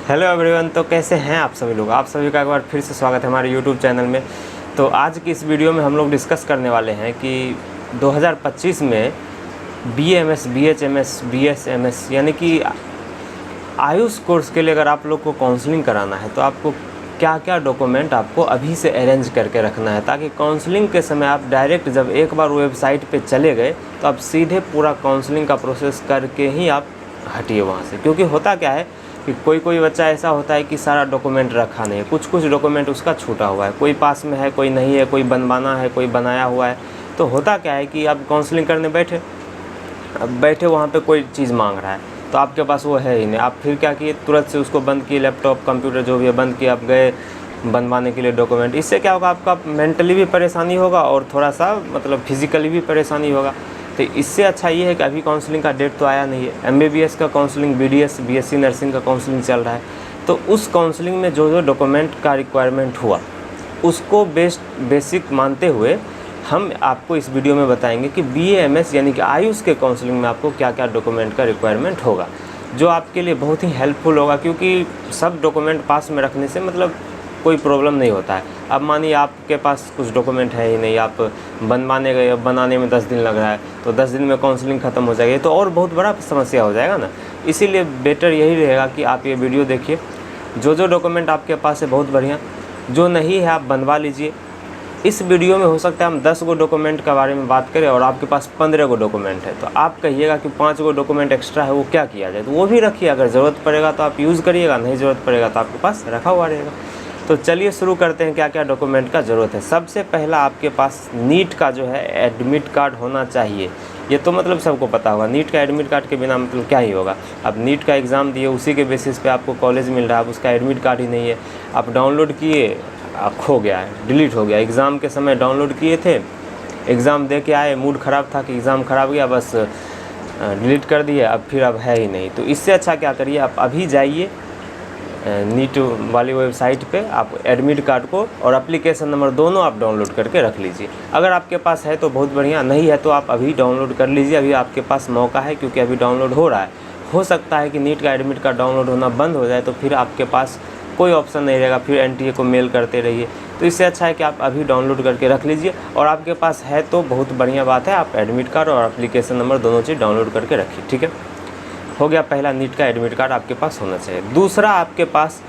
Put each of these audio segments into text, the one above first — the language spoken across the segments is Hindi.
Hello everyone. तो कैसे हैं आप सभी लोग? आप सभी का एक बार फिर से स्वागत है हमारे यूट्यूब चैनल में। तो आज की इस वीडियो में हम लोग डिस्कस करने वाले हैं कि 2025 में BAMS, BHMS, BSMS यानी कि आयुष कोर्स के लिए अगर आप लोग को काउंसलिंग कराना है तो आपको क्या क्या डॉक्यूमेंट आपको अभी से अरेंज करके रखना है, ताकि काउंसलिंग के समय आप डायरेक्ट जब एक बार वेबसाइट पे चले गए तो आप सीधे पूरा काउंसलिंग का प्रोसेस करके ही आप हटिए वहाँ से। क्योंकि होता क्या है कि कोई कोई बच्चा ऐसा होता है कि सारा डॉक्यूमेंट रखा नहीं है, कुछ कुछ डॉक्यूमेंट उसका छूटा हुआ है, कोई पास में है कोई नहीं है, कोई बनवाना है कोई बनाया हुआ है। तो होता क्या है कि आप काउंसलिंग करने बैठे, अब बैठे वहाँ पे कोई चीज़ मांग रहा है तो आपके पास वो है ही नहीं। आप फिर क्या किए, तुरंत से उसको बंद किए, लैपटॉप कंप्यूटर जो भी है बंद किए, आप गए बनवाने के लिए डॉक्यूमेंट। इससे क्या होगा, आपका मेंटली भी परेशानी होगा और थोड़ा सा मतलब फिजिकली भी परेशानी होगा। तो इससे अच्छा ये है कि अभी काउंसलिंग का डेट तो आया नहीं है। MBBS का काउंसलिंग, BDS BSc नर्सिंग का काउंसलिंग चल रहा है। तो उस काउंसलिंग में जो जो डॉक्यूमेंट का रिक्वायरमेंट हुआ उसको बेसिक मानते हुए हम आपको इस वीडियो में बताएंगे कि BAMS यानी कि आयुष के काउंसलिंग में आपको क्या क्या डॉक्यूमेंट का रिक्वायरमेंट होगा, जो आपके लिए बहुत ही हेल्पफुल होगा। क्योंकि सब डॉक्यूमेंट पास में रखने से मतलब कोई प्रॉब्लम नहीं होता है। अब मानिए आपके पास कुछ डॉक्यूमेंट है ही नहीं, आप बनवाने गए, अब बनाने में 10 दिन लग रहा है तो 10 दिन में काउंसलिंग ख़त्म हो जाएगी, तो और बहुत बड़ा समस्या हो जाएगा ना। इसीलिए बेटर यही रहेगा कि आप ये वीडियो देखिए। जो जो डॉक्यूमेंट आपके पास है बहुत बढ़िया, जो नहीं है आप बनवा लीजिए। इस वीडियो में हो सकता है हम 10 गो डॉक्यूमेंट के बारे में बात करें और आपके पास 15 गो डॉक्यूमेंट है, तो आप कहिएगा कि 5 गो डॉक्यूमेंट एक्स्ट्रा है वो क्या किया जाए, तो वो भी रखिए। अगर ज़रूरत पड़ेगा तो आप यूज़ करिएगा, नहीं ज़रूरत पड़ेगा तो आपके पास रखा हुआ रहेगा। तो चलिए शुरू करते हैं क्या क्या डॉक्यूमेंट का ज़रूरत है। सबसे पहला आपके पास नीट का जो है एडमिट कार्ड होना चाहिए। ये तो मतलब सबको पता होगा, नीट का एडमिट कार्ड के बिना मतलब क्या ही होगा। अब नीट का एग्ज़ाम दिए, उसी के बेसिस पे आपको कॉलेज मिल रहा है, अब उसका एडमिट कार्ड ही नहीं है, आप डाउनलोड किए, खो गया है, डिलीट हो गया। एग्ज़ाम के समय डाउनलोड किए थे, एग्ज़ाम दे के आए, मूड ख़राब था कि एग्ज़ाम ख़राब गया, बस डिलीट कर दिए, अब फिर अब है ही नहीं। तो इससे अच्छा क्या करिए, आप अभी जाइए नीट वाली वेबसाइट पे, आप एडमिट कार्ड को और एप्लीकेशन नंबर दोनों आप डाउनलोड करके रख लीजिए। अगर आपके पास है तो बहुत बढ़िया, नहीं है तो आप अभी डाउनलोड कर लीजिए, अभी आपके पास मौका है क्योंकि अभी डाउनलोड हो रहा है। हो सकता है कि नीट का एडमिट कार्ड डाउनलोड होना बंद हो जाए तो फिर आपके पास कोई ऑप्शन नहीं रहेगा, फिर NTA को मेल करते रहिए। तो इससे अच्छा है कि आप अभी डाउनलोड करके रख लीजिए, और आपके पास है तो बहुत बढ़िया बात है, आप एडमिट कार्ड और एप्लीकेशन नंबर दोनों चीज़ डाउनलोड करके रखिए। ठीक है, हो गया पहला, नीट का एडमिट कार्ड आपके पास होना चाहिए। दूसरा आपके पास,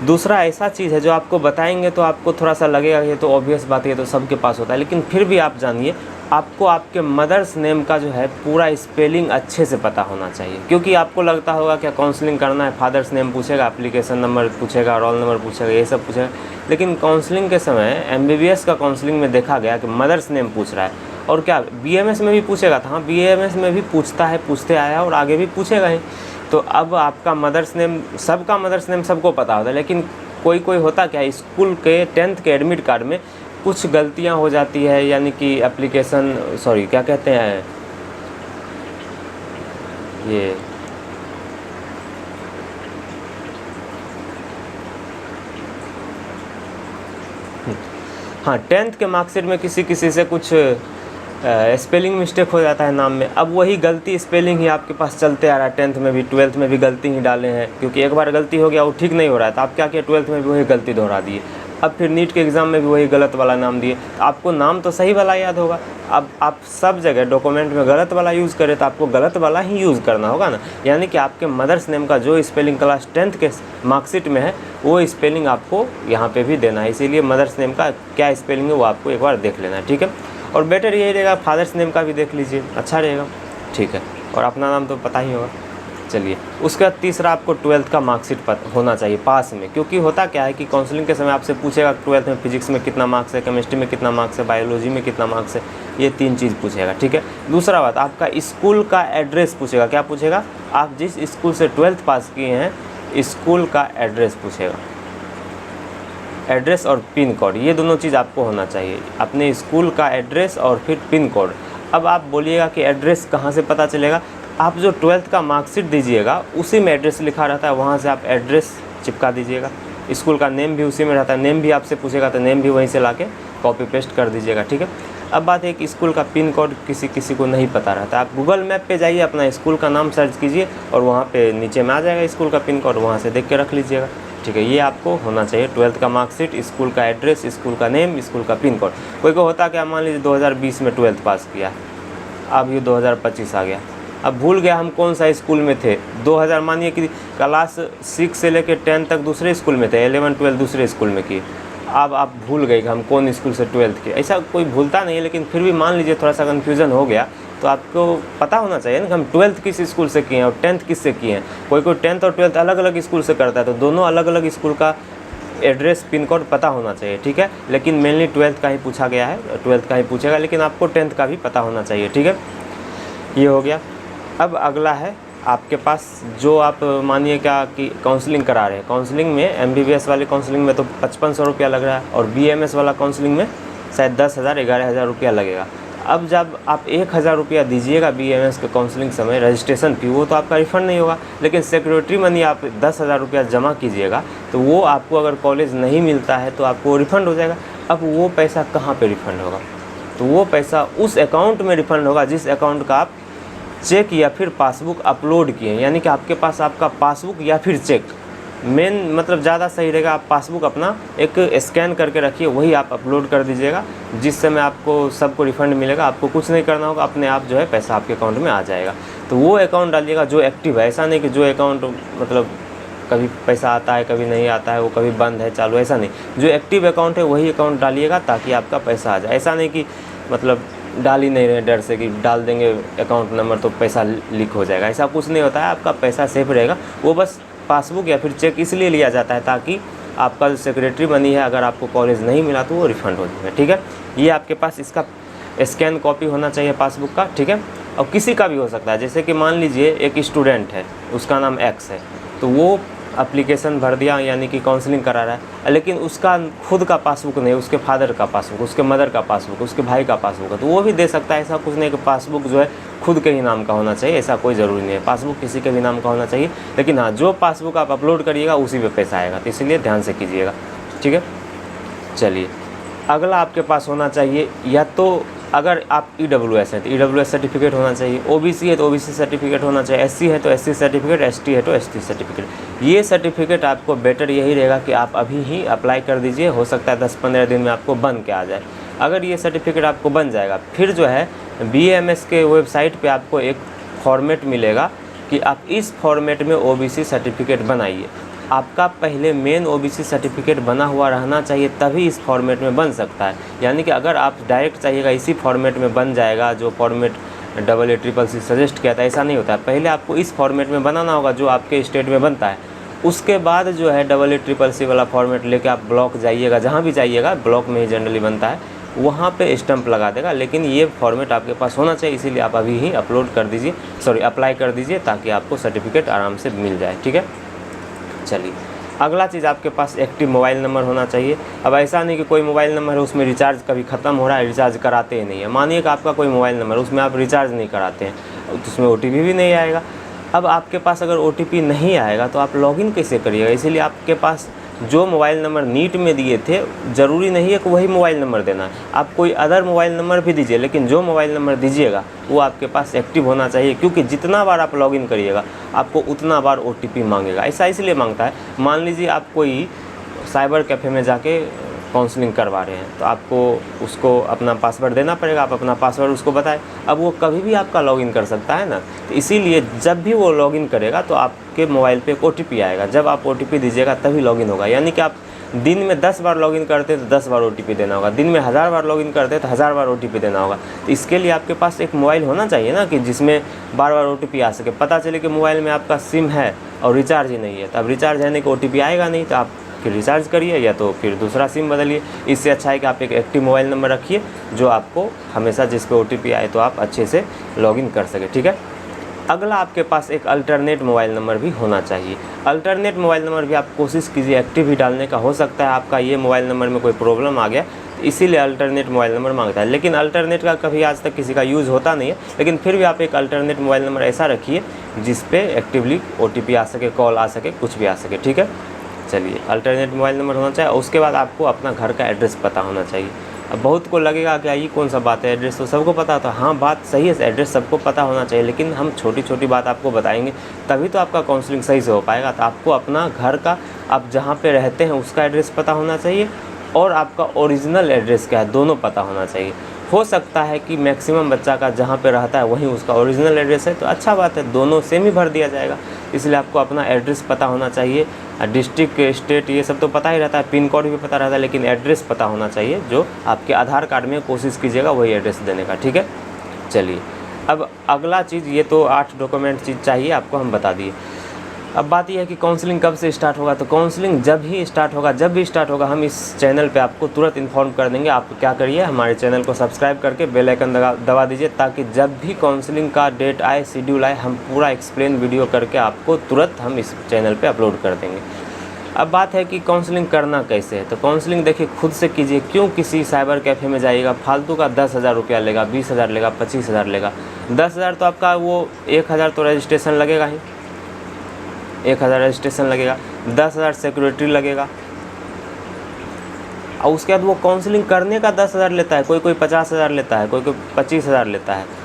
दूसरा ऐसा चीज़ है जो आपको बताएंगे तो आपको थोड़ा सा लगेगा ये तो ऑब्वियस बात है, तो सबके पास होता है, लेकिन फिर भी आप जानिए, आपको आपके मदर्स नेम का जो है पूरा स्पेलिंग अच्छे से पता होना चाहिए। क्योंकि आपको लगता होगा क्या काउंसलिंग करना है, फादर्स नेम पूछेगा, एप्लीकेशन नंबर पूछेगा, रोल नंबर पूछेगा, ये सब पूछेगा, लेकिन काउंसलिंग के समय MBBS का काउंसलिंग में देखा गया कि मदर्स नेम पूछ रहा है। और क्या BAMS में भी पूछेगा था? हाँ, BAMS में भी पूछता है, पूछते आया और आगे भी पूछेगा ही। तो अब आपका मदर्स नेम, सबका मदर्स नेम सबको पता होता है, लेकिन कोई कोई होता क्या, स्कूल के 10th के एडमिट कार्ड में कुछ गलतियां हो जाती है, यानी कि एप्लीकेशन, सॉरी क्या कहते हैं ये, हाँ 10th के मार्कशीट में किसी किसी से कुछ स्पेलिंग मिस्टेक हो जाता है नाम में। अब वही गलती स्पेलिंग ही आपके पास चलते आ रहा है, 10th में भी 12th में भी गलती ही डाले हैं, क्योंकि एक बार गलती हो गया वो ठीक नहीं हो रहा है, तो आप क्या किया, 12th में भी वही गलती दोहरा दिए। अब फिर नीट के एग्ज़ाम में भी वही गलत वाला नाम दिए। आपको नाम तो सही वाला याद होगा, अब आप सब जगह डॉक्यूमेंट में गलत वाला यूज़ करें तो आपको गलत वाला ही यूज़ करना होगा ना। यानी कि आपके मदर्स नेम का जो स्पेलिंग क्लास 10th के मार्कशीट में है वो स्पेलिंग आपको यहाँ पे भी देना है। इसीलिए मदर्स नेम का क्या स्पेलिंग है वो आपको एक बार देख लेना है। ठीक है, और बेटर यही रहेगा फादर्स नेम का भी देख लीजिए, अच्छा रहेगा। ठीक है, और अपना नाम तो पता ही होगा। चलिए, उसके बाद तीसरा आपको 12th का मार्कशीट होना चाहिए पास में। क्योंकि होता क्या है कि काउंसलिंग के समय आपसे पूछेगा 12th में फिजिक्स में कितना मार्क्स है, केमिस्ट्री में कितना मार्क्स है, बायोलॉजी में कितना मार्क्स है, ये 3 चीज़ पूछेगा। ठीक है, दूसरा बात, आपका स्कूल का एड्रेस पूछेगा। क्या पूछेगा? आप जिस स्कूल से 12th पास किए हैं स्कूल का एड्रेस पूछेगा। एड्रेस और पिन कोड, ये दोनों चीज़ आपको होना चाहिए, अपने स्कूल का एड्रेस और फिर पिन कोड। अब आप बोलिएगा कि एड्रेस कहाँ से पता चलेगा, आप जो 12th का मार्कशीट दीजिएगा उसी में एड्रेस लिखा रहता है, वहाँ से आप एड्रेस चिपका दीजिएगा। स्कूल का नेम भी उसी में रहता है, नेम भी आपसे पूछेगा तो नेम भी वहीं से लाके कॉपी पेस्ट कर दीजिएगा। ठीक है, अब बात है कि स्कूल का पिन कोड किसी किसी को नहीं पता रहता। आप गूगल मैप पे जाइए, अपना स्कूल का नाम सर्च कीजिए और वहाँ पे नीचे में आ जाएगा स्कूल का पिन कोड, वहाँ से देख के रख लीजिएगा। ठीक है, ये आपको होना चाहिए। 12th का मार्कशीट, स्कूल का एड्रेस, स्कूल का नेम, स्कूल का पिन कोड। कोई को होता क्या, मान लीजिए 2020 में 12th पास किया, अब ये 2025 आ गया, अब भूल गया हम कौन सा स्कूल में थे। 2000 मानिए कि क्लास 6 से लेकर 10 तक दूसरे स्कूल में थे, 11 12 दूसरे स्कूल में किए। अब आप भूल गए कि हम कौन स्कूल से 12th किए। ऐसा कोई भूलता नहीं है, लेकिन फिर भी मान लीजिए थोड़ा सा कन्फ्यूज़न हो गया तो आपको पता होना चाहिए ना कि हम 12th किस स्कूल से किए हैं और 10th किस से किए हैं। कोई 10th और 12th अलग अलग स्कूल से करता है, तो दोनों अलग अलग स्कूल का एड्रेस पिन कोड पता होना चाहिए। ठीक है, लेकिन मेनली 12th का ही पूछा गया है, 12th का ही पूछेगा, लेकिन आपको 10th का भी पता होना चाहिए। ठीक है, ये हो गया। अब अगला है आपके पास, जो आप मानिए क्या कि काउंसलिंग करा रहे हैं, काउंसलिंग में MBBS वाली काउंसलिंग में तो 5500 रुपया लग रहा है और BMS वाला काउंसलिंग में शायद 10,000 11,000 रुपया लगेगा। अब जब आप 1,000 रुपया दीजिएगा BMS के काउंसलिंग समय रजिस्ट्रेशन फी, वो तो आपका रिफ़ंड नहीं होगा, लेकिन सेक्रेटरी मनी आप 10,000 रुपया जमा कीजिएगा तो वो आपको अगर कॉलेज नहीं मिलता है तो आपको रिफ़ंड हो जाएगा। अब वो पैसा कहाँ पे रिफ़ंड होगा, तो वो पैसा उस अकाउंट में रिफ़ंड होगा जिस अकाउंट का आप चेक या फिर पासबुक अपलोड किए, यानी कि आपके पास आपका पासबुक या फिर चेक, मेन मतलब ज़्यादा सही रहेगा आप पासबुक अपना एक स्कैन करके रखिए, वही आप अपलोड कर दीजिएगा, जिस समय आपको सबको रिफ़ंड मिलेगा। आपको कुछ नहीं करना होगा, अपने आप जो है पैसा आपके अकाउंट में आ जाएगा। तो वो अकाउंट डालिएगा जो एक्टिव है, ऐसा नहीं कि जो अकाउंट मतलब कभी पैसा आता है कभी नहीं आता है, वो कभी बंद है चालू, ऐसा नहीं। जो एक्टिव अकाउंट है वही अकाउंट डालिएगा ताकि आपका पैसा आ जाए। ऐसा नहीं कि मतलब डाल ही नहीं रहे डर से कि डाल देंगे अकाउंट नंबर तो पैसा लीक हो जाएगा, ऐसा कुछ नहीं होता है। आपका पैसा सेफ रहेगा। वो बस पासबुक या फिर चेक इसलिए लिया जाता है ताकि आपका जो सेक्रेटरी मनी है अगर आपको कॉलेज नहीं मिला तो वो रिफ़ंड हो जाएगा। ठीक है, ये आपके पास इसका स्कैन कॉपी होना चाहिए पासबुक का। ठीक है, और किसी का भी हो सकता है, जैसे कि मान लीजिए एक स्टूडेंट है, उसका नाम X है, तो वो एप्लीकेशन भर दिया यानी कि काउंसलिंग करा रहा है, लेकिन उसका खुद का पासबुक नहीं, उसके फादर का पासबुक, उसके मदर का पासबुक, उसके भाई का पासबुक है, तो वो भी दे सकता है। ऐसा कुछ नहीं कि पासबुक जो है खुद के ही नाम का होना चाहिए, ऐसा कोई ज़रूरी नहीं है। पासबुक किसी के भी नाम का होना चाहिए, लेकिन हाँ जो पासबुक आप अपलोड करिएगा उसी पे पैसा आएगा, तो इसलिए ध्यान से कीजिएगा। ठीक है, चलिए अगला आपके पास होना चाहिए, या तो अगर आप EWS हैं तो EWS सर्टिफिकेट होना चाहिए, OBC है तो OBC सर्टिफिकेट होना चाहिए, SC है तो SC सर्टिफिकेट, ST है तो ST सर्टिफिकेट। ये सर्टिफिकेट आपको बेटर यही रहेगा कि आप अभी ही अप्लाई कर दीजिए, हो सकता है 10-15 दिन में आपको बन के आ जाए। अगर ये सर्टिफिकेट आपको बन जाएगा, फिर जो है BMS के वेबसाइट पर आपको एक फॉर्मेट मिलेगा कि आप इस फॉर्मेट में OBC सर्टिफिकेट बनाइए। आपका पहले मेन OBC सर्टिफिकेट बना हुआ रहना चाहिए, तभी इस फॉर्मेट में बन सकता है। यानी कि अगर आप डायरेक्ट चाहिएगा इसी फॉर्मेट में बन जाएगा, जो फॉर्मेट AACCC सजेस्ट किया था, ऐसा नहीं होता है। पहले आपको इस फॉर्मेट में बनाना होगा जो आपके स्टेट में बनता है, उसके बाद जो है AACCC वाला फॉर्मेट लेके आप ब्लॉक जाइएगा, जहाँ भी जाइएगा ब्लॉक में ही जनरली बनता है, वहाँ पे स्टैंप लगा देगा। लेकिन ये फॉर्मेट आपके पास होना चाहिए, इसीलिए आप अभी ही अप्लाई कर दीजिए ताकि आपको सर्टिफिकेट आराम से मिल जाए। ठीक है, चलिए अगला चीज़ आपके पास एक्टिव मोबाइल नंबर होना चाहिए। अब ऐसा नहीं कि कोई मोबाइल नंबर है उसमें रिचार्ज कभी ख़त्म हो रहा है, रिचार्ज कराते ही नहीं है। मानिए कि आपका कोई मोबाइल नंबर उसमें आप रिचार्ज नहीं कराते हैं, तो उसमें OTP भी नहीं आएगा। अब आपके पास अगर OTP नहीं आएगा तो आप लॉगिन कैसे करिएगा? इसीलिए आपके पास जो मोबाइल नंबर नीट में दिए थे, ज़रूरी नहीं है कि वही मोबाइल नंबर देना है, आप कोई अदर मोबाइल नंबर भी दीजिए, लेकिन जो मोबाइल नंबर दीजिएगा वो आपके पास एक्टिव होना चाहिए, क्योंकि जितना बार आप लॉगिन करिएगा आपको उतना बार OTP मांगेगा। ऐसा इसलिए मांगता है, मान लीजिए आप कोई साइबर कैफ़े में जाके काउंसलिंग करवा रहे हैं, तो आपको उसको अपना पासवर्ड देना पड़ेगा, आप अपना पासवर्ड उसको बताएं। अब वो कभी भी आपका लॉगिन कर सकता है ना, तो इसीलिए जब भी वो लॉगिन करेगा तो आपके मोबाइल पे एक OTP आएगा, जब आप OTP दीजिएगा तभी लॉगिन होगा। यानी कि आप दिन में 10 बार लॉगिन करते हैं तो 10 बार OTP देना होगा, दिन में 1000 बार लॉगिन करते हैं तो 1000 बार OTP देना होगा। तो इसके लिए आपके पास एक मोबाइल होना चाहिए ना कि जिसमें बार बार OTP आ सके। पता चले कि मोबाइल में आपका सिम है और रिचार्ज ही नहीं है, तो अब रिचार्ज है नहीं कि OTP आएगा नहीं, तो आप फिर रिचार्ज करिए या तो फिर दूसरा सिम बदलिए। इससे अच्छा है कि आप एक एक्टिव मोबाइल नंबर रखिए जो आपको हमेशा जिस पे OTP आए तो आप अच्छे से लॉगिन कर सके। ठीक है, अगला आपके पास एक अल्टरनेट मोबाइल नंबर भी होना चाहिए। अल्टरनेट मोबाइल नंबर भी आप कोशिश कीजिए एक्टिव ही डालने का। हो सकता है आपका ये मोबाइल नंबर में कोई प्रॉब्लम आ गया, इसीलिए अल्टरनेट मोबाइल नंबर मांगता है, लेकिन अल्टरनेट का कभी आज तक किसी का यूज़ होता नहीं है। लेकिन फिर भी आप एक अल्टरनेट मोबाइल नंबर ऐसा रखिए जिस पे एक्टिवली OTP आ सके, कॉल आ सके, कुछ भी आ सके। ठीक है, चलिए अल्टरनेट मोबाइल नंबर होना चाहिए। उसके बाद आपको अपना घर का एड्रेस पता होना चाहिए। अब बहुत को लगेगा कि ये कौन सा बात है, एड्रेस तो सबको पता था। हाँ, बात सही है, एड्रेस सबको पता होना चाहिए, लेकिन हम छोटी छोटी बात आपको बताएंगे तभी तो आपका काउंसलिंग सही से हो पाएगा। तो आपको अपना घर का, आप जहाँ पे रहते हैं उसका एड्रेस पता होना चाहिए और आपका ओरिजिनल एड्रेस क्या है, दोनों पता होना चाहिए। हो सकता है कि मैक्सिमम बच्चा का जहाँ पे रहता है वहीं उसका ओरिजिनल एड्रेस है, तो अच्छा बात है, दोनों सेम ही भर दिया जाएगा। इसलिए आपको अपना एड्रेस पता होना चाहिए। डिस्ट्रिक्ट, स्टेट, ये सब तो पता ही रहता है, पिन कोड भी पता रहता है, लेकिन एड्रेस पता होना चाहिए जो आपके आधार कार्ड में कोशिश कीजिएगा वही एड्रेस देने का, ठीक है। चलिए, अब अगला चीज़, ये तो 8 डॉक्यूमेंट चीज़ चाहिए आपको, हम बता दिए। अब बात यह है कि काउंसलिंग कब से स्टार्ट होगा। तो काउंसलिंग जब भी स्टार्ट होगा हम इस चैनल पे आपको तुरंत इन्फॉर्म कर देंगे। आप क्या करिए, हमारे चैनल को सब्सक्राइब करके बेल आइकन दबा दीजिए, ताकि जब भी काउंसलिंग का डेट आए, शेड्यूल आए, हम पूरा एक्सप्लेन वीडियो करके आपको तुरंत हम इस चैनल पे अपलोड कर देंगे। अब बात है कि काउंसलिंग करना कैसे है। तो काउंसलिंग देखिए खुद से कीजिए, क्यों किसी साइबर कैफ़े में जाइएगा, फालतू का 10,000 रुपया लेगा, 20,000 लेगा, 25,000 लेगा। 10,000 तो आपका, वो 1,000 तो रजिस्ट्रेशन लगेगा ही, 1,000 रजिस्ट्रेशन लगेगा, 10,000 सिक्योरिटी लगेगा, और उसके बाद वो काउंसलिंग करने का 10,000 लेता है, कोई 50,000 लेता है, कोई 25,000 लेता है,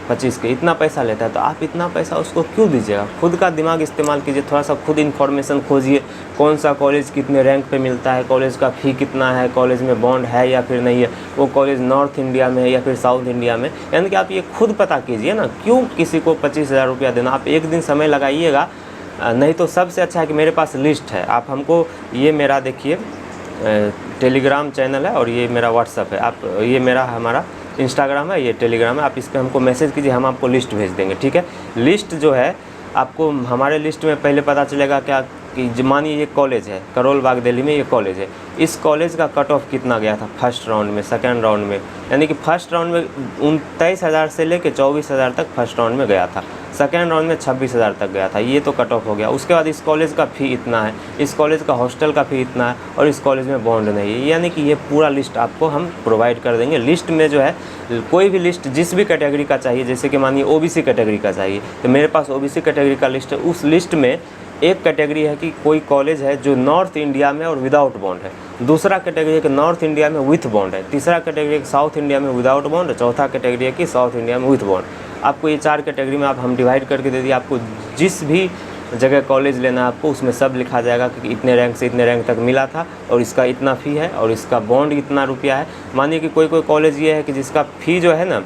25 के इतना पैसा लेता है। तो आप इतना पैसा उसको क्यों दीजिएगा। खुद का दिमाग इस्तेमाल कीजिए, थोड़ा सा खुद इन्फॉर्मेशन खोजिए, कौन सा कॉलेज कितने रैंक पे मिलता है, कॉलेज का फ़ी कितना है, कॉलेज में बॉन्ड है या फिर नहीं है, वो कॉलेज नॉर्थ इंडिया में है या फिर साउथ इंडिया में, यानी कि आप ये खुद पता कीजिए ना। क्यों किसी को 25,000 रुपया देना। आप एक दिन समय लगाइएगा, नहीं तो सबसे अच्छा है कि मेरे पास लिस्ट है, आप हमको, ये मेरा देखिए टेलीग्राम चैनल है और ये मेरा व्हाट्सअप है, आप, ये मेरा हमारा इंस्टाग्राम है, ये टेलीग्राम है, आप इस पर हमको मैसेज कीजिए, हम आपको लिस्ट भेज देंगे, ठीक है। लिस्ट जो है आपको हमारे लिस्ट में पहले पता चलेगा क्या कि मानिए ये कॉलेज है, करोल बाग दिल्ली में ये कॉलेज है, इस कॉलेज का कट ऑफ कितना गया था फर्स्ट राउंड में, सेकंड राउंड में, यानी कि फर्स्ट राउंड में 29,000 से लेके 24,000 तक फर्स्ट राउंड में गया था, सेकंड राउंड में 26,000 तक गया था, ये तो कट ऑफ हो गया। उसके बाद इस कॉलेज का फ़ी इतना है, इस कॉलेज का हॉस्टल का फ़ी इतना है, और इस कॉलेज में बॉन्ड नहीं है, यानी कि ये पूरा लिस्ट आपको हम प्रोवाइड कर देंगे। लिस्ट में जो है कोई भी लिस्ट जिस भी कैटेगरी का चाहिए, जैसे कि मानिए ओबीसी कैटेगरी का चाहिए, तो मेरे पास ओबीसी कैटेगरी का लिस्ट है। उस लिस्ट में एक कैटेगरी है कि कोई कॉलेज है जो नॉर्थ इंडिया में और विदाउट बॉन्ड है, दूसरा कैटेगरी है कि नॉर्थ इंडिया में विथ बॉन्ड है, तीसरा कैटेगरी है कि साउथ इंडिया में विदाउट बॉन्ड, चौथा कैटेगरी है कि साउथ इंडिया में विथ बॉन्ड। आपको ये 4 कैटेगरी में आप हम डिवाइड करके दे दिए। आपको जिस भी जगह कॉलेज लेना है आपको उसमें सब लिखा जाएगा कि इतने रैंक से इतने रैंक तक मिला था और इसका इतना फ़ी है और इसका बॉन्ड इतना रुपया है। मानिए कि कोई कॉलेज ये है कि जिसका फ़ी जो है ना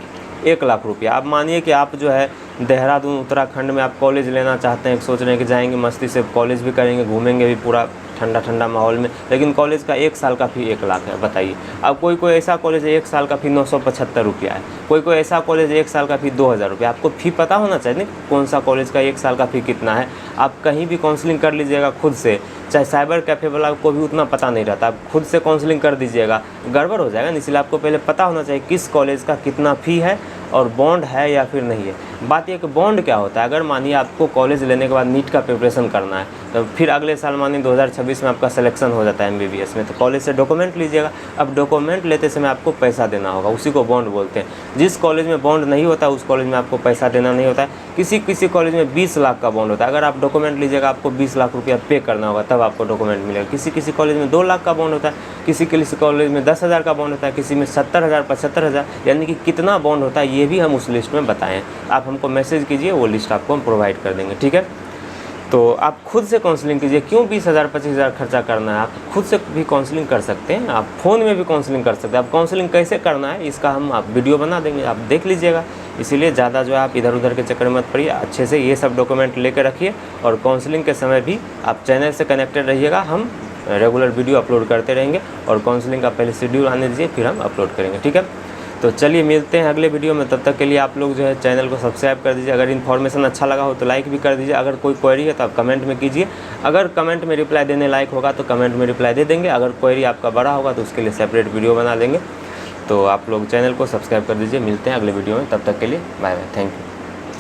1 लाख रुपया। आप मानिए कि आप जो है देहरादून उत्तराखंड में आप कॉलेज लेना चाहते हैं, सोच रहे हैं कि जाएंगे मस्ती से कॉलेज भी करेंगे, घूमेंगे भी पूरा ठंडा ठंडा माहौल में, लेकिन कॉलेज का 1 साल का फ़ी 1 लाख है, बताइए। अब कोई ऐसा कॉलेज है 1 साल का फ़ी 975 रुपया है, कोई ऐसा कॉलेज 1 साल का फ़ी 2,000 रुपया। आपको फ़ी पता होना चाहिए ना कौन सा कॉलेज का 1 साल का फ़ी कितना है। आप कहीं भी काउंसलिंग कर लीजिएगा खुद से, चाहे साइबर कैफ़े वाला को भी उतना पता नहीं रहता, आप खुद से काउंसलिंग कर दीजिएगा, गड़बड़ हो जाएगा। इसलिए आपको पहले पता होना चाहिए किस कॉलेज का कितना फ़ी है और बॉन्ड है या फिर नहीं है। बात यह कि बॉन्ड क्या होता है, अगर मानिए आपको कॉलेज लेने के बाद नीट का प्रिपरेशन करना है, तो फिर अगले साल मानिए 2026 में आपका सिलेक्शन हो जाता है MBBS में, तो कॉलेज से डॉक्यूमेंट लीजिएगा। अब डॉक्यूमेंट लेते समय आपको पैसा देना होगा, उसी को बॉन्ड बोलते हैं। जिस कॉलेज में बॉन्ड नहीं होता उस कॉलेज में आपको पैसा देना नहीं होता है। किसी कॉलेज में 20 लाख का बॉन्ड होता है, अगर आप डॉक्यूमेंट लीजिएगा आपको 20 लाख रुपया पे करना होगा, तब आपको डॉक्यूमेंट मिलेगा। किसी कॉलेज में 2 लाख का बॉन्ड होता है, किसी कॉलेज में 10,000 का बॉन्ड होता है, किसी में 70,000, 75,000, यानी कि कितना बॉन्ड होता है ये भी हम उस लिस्ट में बताएं। आप हमको मैसेज कीजिए, वो लिस्ट आपको हम प्रोवाइड कर देंगे, ठीक है। तो आप खुद से काउंसलिंग कीजिए, क्यों 20,000 25,000 खर्चा करना है। आप खुद से भी काउंसलिंग कर सकते हैं, आप फ़ोन में भी काउंसलिंग कर सकते हैं। आप काउंसलिंग कैसे करना है इसका हम आप वीडियो बना देंगे, आप देख लीजिएगा। इसीलिए ज़्यादा जो है आप इधर उधर के चक्कर में मत पड़िए, अच्छे से ये सब डॉक्यूमेंट लेकर रखिए, और काउंसलिंग के समय भी आप चैनल से कनेक्टेड रहिएगा। हम रेगुलर वीडियो अपलोड करते रहेंगे, और काउंसलिंग का पहले शेड्यूल आने दीजिए, फिर हम अपलोड करेंगे, ठीक है। तो चलिए मिलते हैं अगले वीडियो में, तब तक के लिए आप लोग जो है चैनल को सब्सक्राइब कर दीजिए। अगर इन्फॉर्मेशन अच्छा लगा हो तो लाइक भी कर दीजिए। अगर कोई क्वेरी है तो आप कमेंट में कीजिए, अगर कमेंट में रिप्लाई देने लायक होगा तो कमेंट में रिप्लाई दे देंगे। अगर क्वेरी आपका बड़ा होगा तो उसके लिए सेपरेट वीडियो बना देंगे। तो आप लोग चैनल को सब्सक्राइब कर दीजिए। मिलते हैं अगले वीडियो में, तब तक के लिए बाय बाय, थैंक यू।